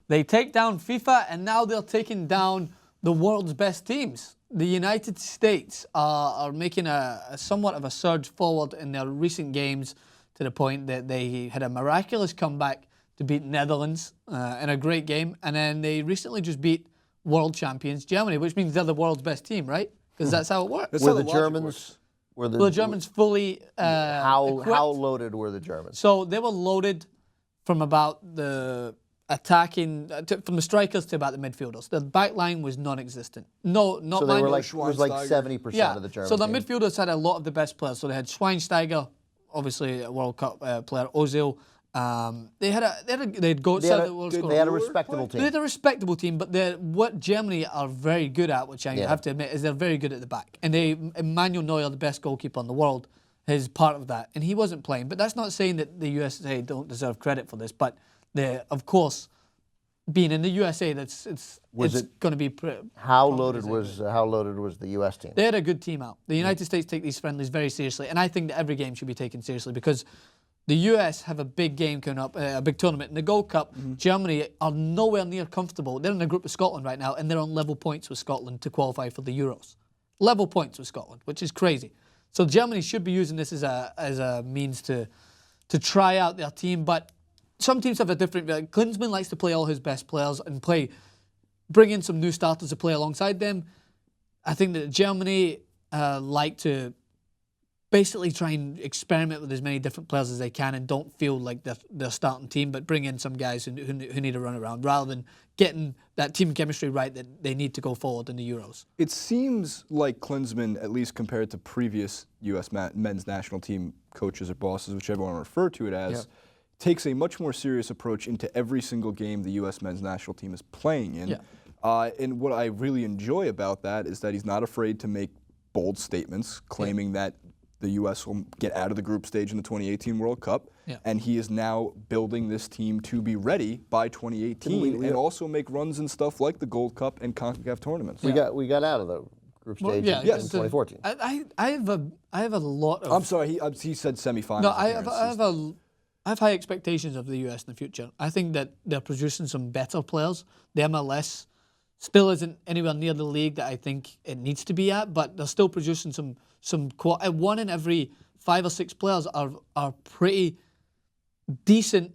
They take down FIFA, and now they're taking down the world's best teams. The United States are making a somewhat of a surge forward in their recent games, to the point that they had a miraculous comeback to beat Netherlands in a great game. And then they recently just beat world champions Germany, which means they're the world's best team, right? Because that's how it works. Were the Germans... Well, the Germans fully how loaded were the Germans? So they were loaded from about the attacking, from the strikers to about the midfielders. The back line was non-existent. No, not so they were like, it was like 70% of the German So the team. midfielders had a lot of the best players. So they had Schweinsteiger, obviously a World Cup player, Ozil. They had a respectable team. They had a respectable team, but what Germany are very good at, which I have to admit, is they're very good at the back. And Emmanuel Neuer, the best goalkeeper in the world, is part of that. And he wasn't playing. But that's not saying that the USA don't deserve credit for this. But of course, being in the USA, it's going to be. How loaded was the US team? They had a good team out. The United States take these friendlies very seriously, and I think that every game should be taken seriously, because the US have a big game coming up, a big tournament in the Gold Cup. Germany are nowhere near comfortable. They're in a group with Scotland right now, and they're on level points with Scotland to qualify for the Euros. Level points with Scotland, which is crazy. So Germany should be using this as a means to try out their team. But some teams have a different. Klinsmann likes to play all his best players and bring in some new starters to play alongside them. I think that Germany like to basically try and experiment with as many different players as they can, and don't feel like they're starting team, but bring in some guys who need to run around, rather than getting that team chemistry right that they need to go forward in the Euros. It seems like Klinsmann, at least compared to previous U.S. men's national team coaches or bosses, whichever one refer to it as, takes a much more serious approach into every single game the U.S. men's national team is playing in. And what I really enjoy about that is that he's not afraid to make bold statements claiming that the U.S. will get out of the group stage in the 2018 World Cup, and he is now building this team to be ready by 2018 and also make runs in stuff like the Gold Cup and CONCACAF tournaments. We got out of the group stage in 2014. I have a lot of. I'm sorry, he said semifinals. No, I have high expectations of the U.S. in the future. I think that they're producing some better players. The MLS still isn't anywhere near the league that I think it needs to be at, but they're still producing some one in every 5 or 6 players are pretty decently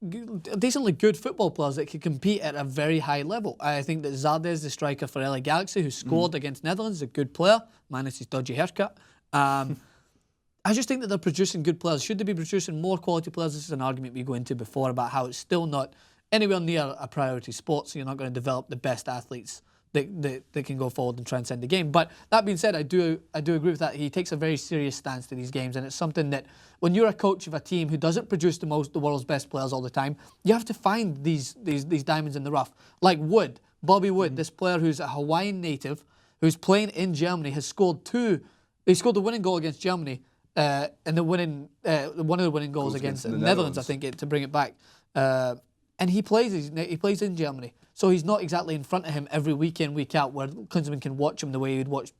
good football players that can compete at a very high level. I think that Zardes, the striker for LA Galaxy, who scored against Netherlands, is a good player, minus his dodgy haircut. I just think that they're producing good players. Should they be producing more quality players? This is an argument we go into before about how it's still not anywhere near a priority sport, so you're not going to develop the best athletes that can go forward and transcend the game. But that being said, I do agree with that. He takes a very serious stance to these games, and it's something that when you're a coach of a team who doesn't produce the world's best players all the time, you have to find these diamonds in the rough. Like Bobby Wood, this player who's a Hawaiian native, who's playing in Germany, has scored he scored the winning goal against Germany, and one of the winning goals against the Netherlands, I think, to bring it back. And he plays in Germany. So he's not exactly in front of him every week in, week out, where Klinsmann can watch him the way he'd watch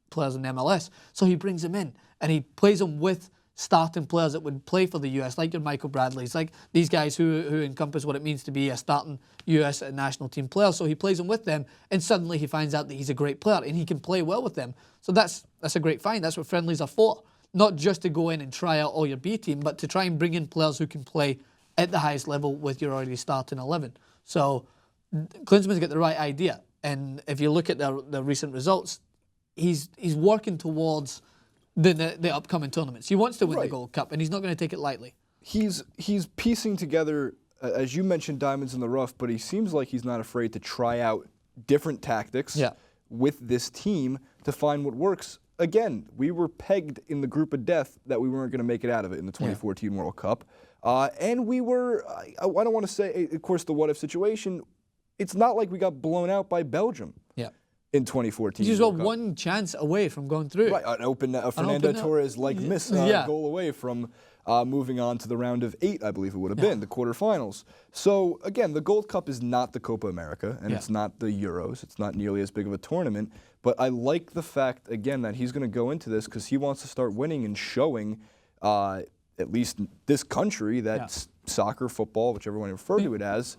players in the MLS. So he brings him in, and he plays them with starting players that would play for the US, like your Michael Bradleys, like these guys who encompass what it means to be a starting US national team player. So he plays them with them, and suddenly he finds out that he's a great player, and he can play well with them. So that's a great find. That's what friendlies are for. Not just to go in and try out all your B team, but to try and bring in players who can play at the highest level with your already starting 11. So Klinsmann's got the right idea, and if you look at the recent results, he's working towards the upcoming tournaments. He wants to win the Gold Cup, and he's not going to take it lightly. He's piecing together, as you mentioned, diamonds in the rough, but he seems like he's not afraid to try out different tactics with this team to find what works. Again, we were pegged in the group of death that we weren't going to make it out of it in the 2014 World Cup. And we were, I don't want to say, of course, the what-if situation, it's not like we got blown out by Belgium in 2014. You just got one chance away from going through. Right, a Fernando Torres-like miss goal away from moving on to the round of 8, I believe it would have been, the quarterfinals. So, again, the Gold Cup is not the Copa America, and it's not the Euros. It's not nearly as big of a tournament. But I like the fact, again, that he's going to go into this because he wants to start winning and showing at least this country that soccer, football, whichever one you refer to it as,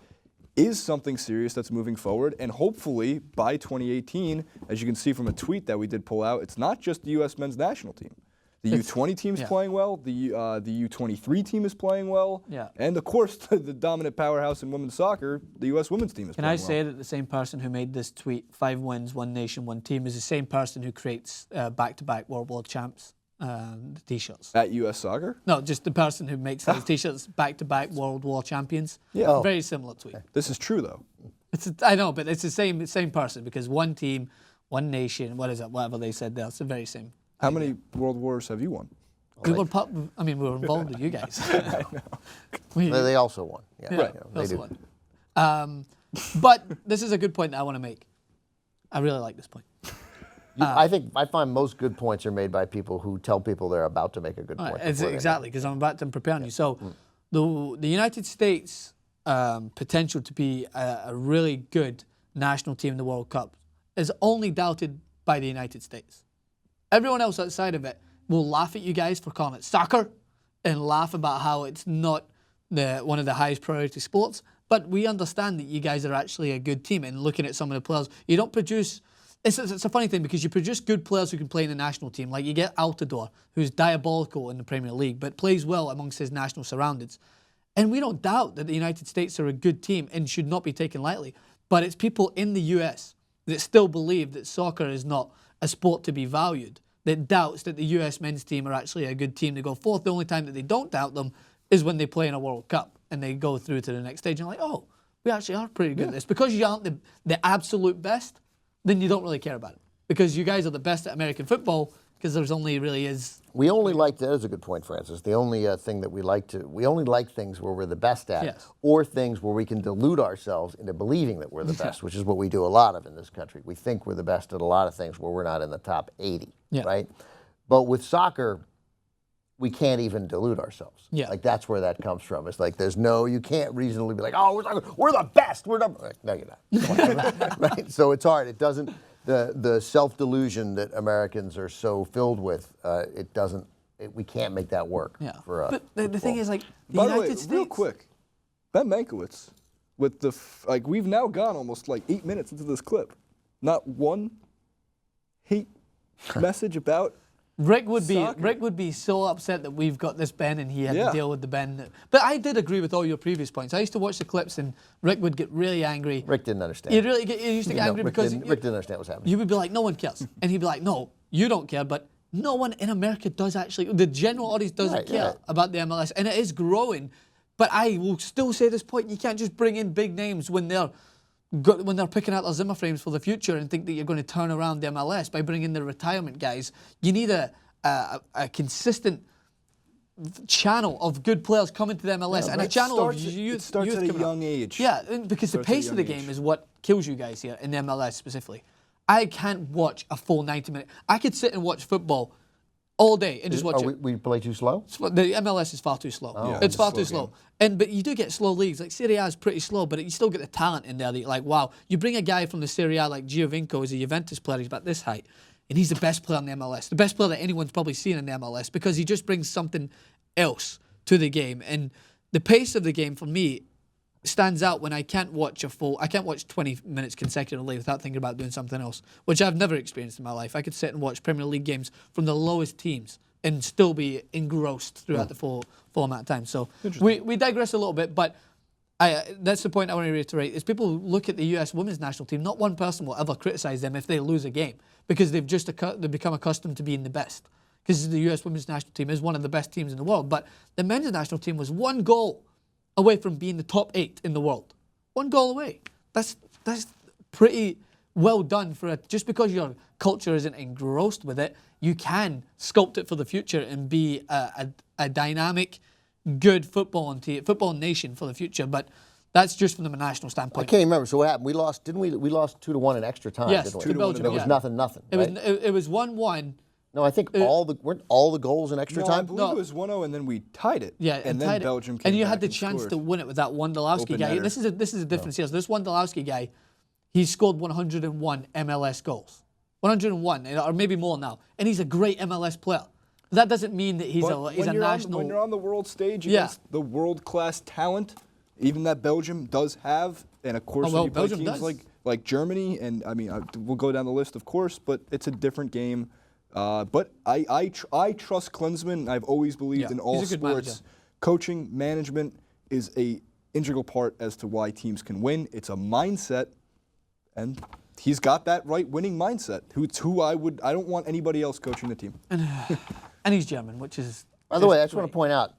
is something serious that's moving forward. And hopefully by 2018, as you can see from a tweet that we did pull out, it's not just the U.S. men's national team. The U20 team's playing well. The U23 team is playing well. Yeah. And of course, the dominant powerhouse in women's soccer, the U.S. women's team is playing well. Can I say that the same person who made this tweet, 5 wins, 1 nation, 1 team, is the same person who creates back-to-back World Champs T-shirts? At U.S. Soccer? No, just the person who makes those T-shirts back-to-back World War Champions. Yeah. Oh. Very similar tweet. This is true, though. I know, but it's the same person because 1 team, 1 nation, what is it, whatever they said there, it's the very same. How many World Wars have you won? We were involved with you guys. They also won. Yeah, right. They do. Won. But this is a good point that I want to make. I really like this point. I find most good points are made by people who tell people they're about to make a good point. Exactly, because I'm preparing you. So the United States potential to be a really good national team in the World Cup is only doubted by the United States. Everyone else outside of it will laugh at you guys for calling it soccer and laugh about how it's not one of the highest priority sports. But we understand that you guys are actually a good team. And looking at some of the players, you don't produce... It's a funny thing because you produce good players who can play in the national team. Like you get Altidore, who's diabolical in the Premier League, but plays well amongst his national surroundings. And we don't doubt that the United States are a good team and should not be taken lightly. But it's people in the US that still believe that soccer is not a sport to be valued, that doubts that the US men's team are actually a good team to go forth. The only time that they don't doubt them is when they play in a World Cup and they go through to the next stage and like, oh, we actually are pretty good at this. Because you aren't the absolute best, then you don't really care about it. Because you guys are the best at American football because there's only really is... We only like, that is a good point, Francis. The only thing that we only like things where we're the best at, or things where we can delude ourselves into believing that we're the best, which is what we do a lot of in this country. We think we're the best at a lot of things where we're not in the top 80, right? But with soccer, we can't even delude ourselves. Like that's where that comes from. It's like you can't reasonably be like, oh, we're the best. We're like, no, you're not. Right? So it's hard. It doesn't. The self-delusion that Americans are so filled with, we can't make that work for us. But the thing is, like, the By United the way, States... real quick, Ben Mankiewicz, with we've now gone almost like 8 minutes into this clip. Not one hate message about Rick would soccer. be so upset that we've got this Ben and he had to deal with the Ben. But I did agree with all your previous points. I used to watch the clips and Rick would get really angry. Rick didn't understand. He used to get angry because Rick didn't understand what's happening. You would be like, no one cares. And he'd be like, no, you don't care, but no one in America does actually. The general audience doesn't care about the MLS, and it is growing. But I will still say this point: you can't just bring in big names when they're picking out their Zimmer frames for the future and think that you're going to turn around the MLS by bringing the retirement guys. You need a consistent channel of good players coming to the MLS and a channel of youth. It starts at a young age. Yeah, because the pace of the game is what kills you guys here in the MLS specifically. I can't watch a full 90-minute. I could sit and watch football all day and just watch it. We play too slow? The MLS is far too slow. Yeah, it's far too slow. But you do get slow leagues. Like Serie A is pretty slow, but you still get the talent in there that you're like, wow. You bring a guy from the Serie A like Giovinco, who's a Juventus player, he's about this height, and he's the best player in the MLS, the best player that anyone's probably seen in the MLS because he just brings something else to the game. And the pace of the game for me stands out when I can't watch 20 minutes consecutively without thinking about doing something else, which I've never experienced in my life. I could sit and watch Premier League games from the lowest teams and still be engrossed throughout the full amount of time. So we digress a little bit, but that's the point I want to reiterate, is people look at the US women's national team, not one person will ever criticize them if they lose a game because they've become accustomed to being the best. Because the US women's national team is one of the best teams in the world, but the men's national team was 1 goal away from being the top 8 in the world. 1 goal away. That's pretty well done for just because your culture isn't engrossed with it, you can sculpt it for the future and be a dynamic, good football nation for the future. But that's just from the national standpoint. I can't remember. So what happened? We lost, didn't we? We lost 2-1 in extra time. Yes, didn't to we? Belgium. It was nothing. Right? It was 1-1. No, I think weren't all the goals in extra I time? believe it was 1-0, and then we tied it. Yeah, and then Belgium came and you back had the and chance scored. to win it with that Wondolowski guy. Open This is a difference here. So this Wondolowski guy, he's scored 101 MLS goals. 101, or maybe more now. And he's a great MLS player. That doesn't mean that he's a national... When you're on the world stage against the world-class talent even that Belgium does have, and of course, Oh, well, when you play Belgium teams does. like Germany, and I mean, we'll go down the list, of course, but it's a different game. But I trust Klinsmann. I've always believed Yeah, in all he's a good sports. manager. Coaching, management is a integral part as to why teams can win. It's a mindset, and he's got that right winning mindset. I don't want anybody else coaching the team. And he's German, which is. By the way, I just great. want to point out,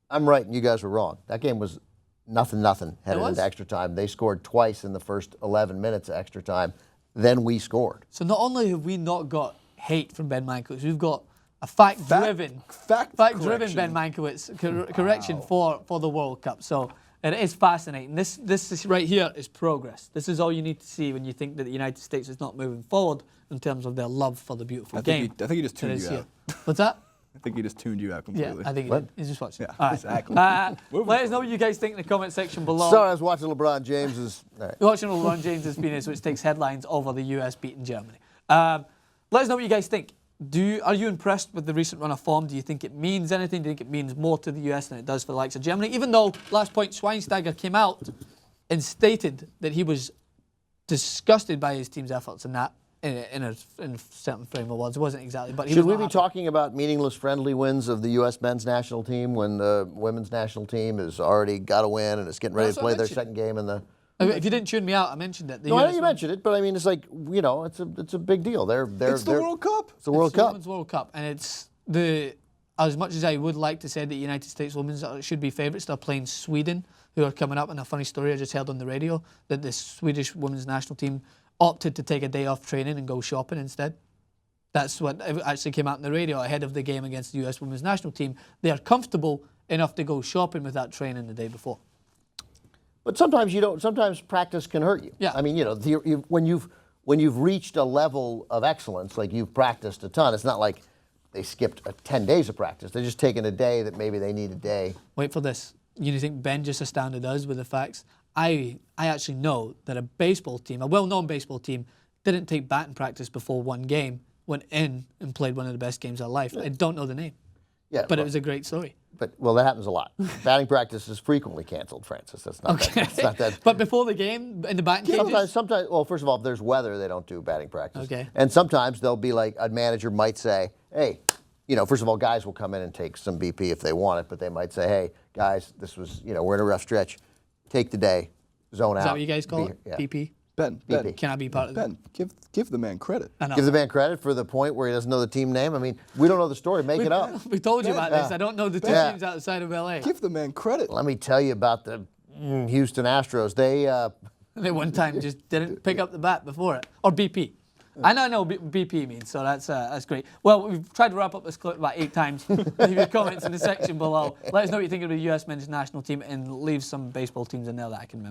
I'm right and you guys were wrong. That game was nothing headed was? into extra time. They scored twice in the first 11 minutes of extra time. Then we scored. So not only have we not got hate from Ben Mankiewicz, we've got a fact-driven Ben Mankiewicz correction for the World Cup. So it is fascinating. This is right here is progress. This is all you need to see when you think that the United States is not moving forward in terms of their love for the beautiful game. I think he just tuned that is you here. out. What's that? I think he just tuned you out completely. Yeah, I think he did. He's just watching. Yeah, All right. exactly. Let us know what you guys think in the comment section below. Sorry, I was watching LeBron James's. All right. You're watching LeBron James' penis, which takes headlines over the US beating Germany. Let us know what you guys think. Are you impressed with the recent run of form? Do you think it means anything? Do you think it means more to the US than it does for the likes of Germany? Even though, last point, Schweinsteiger came out and stated that he was disgusted by his team's efforts in that, in a certain frame of words. It wasn't exactly, but he Should was we not be happy. talking about meaningless friendly wins of the U.S. men's national team when the women's national team has already got a win and is getting ready That's to what I play their mentioned. second game in the... If you didn't tune me out, I mentioned it. No, I know you mentioned it, but I mean, it's like, you know, it's a big deal. It's the World Cup. It's the World It's the Cup. Women's World Cup, and it's as much as I would like to say that the United States women's should be favourites, they're playing Sweden, who are coming up. And a funny story I just heard on the radio that the Swedish women's national team opted to take a day off training and go shopping instead. That's what actually came out in the radio ahead of the game against the US women's national team. They are comfortable enough to go shopping with that training the day before. But sometimes you don't. Sometimes practice can hurt you. Yeah. I mean, you know, when you've reached a level of excellence, like you've practiced a ton. It's not like they skipped 10 days of practice. They're just taking a day that maybe they need a day. Wait for this. You think Ben just astounded us with the facts? I actually know that a baseball team, a well-known baseball team, didn't take batting practice before one game, went in and played one of the best games of their life. I don't know the name, Yeah, but it was a great story. But well, that happens a lot. Batting practice is frequently canceled, Francis. That's not. Okay. That's not that. But before the game, in the batting cages? Sometimes. Well, first of all, if there's weather, they don't do batting practice. Okay. And sometimes they'll be like, a manager might say, hey, you know, first of all, guys will come in and take some BP if they want it, but they might say, hey, guys, this was, you know, we're in a rough stretch. Take the day, zone out. Is that what you guys call it? Yeah. BP? Ben, Can I be part of that? Ben, give the man credit. I know. Give the man credit for the point where he doesn't know the team name. I mean, we don't know the story. Make it up. We told you about this. Yeah. I don't know the two Yeah. teams outside of LA. Give the man credit. Let me tell you about the Houston Astros. They They one time just didn't pick up the bat before it. Or BP. I know BP means, so that's great. Well, we've tried to wrap up this clip about 8 times. Leave your comments in the section below. Let us know what you think of the US men's national team and leave some baseball teams in there that I can remember.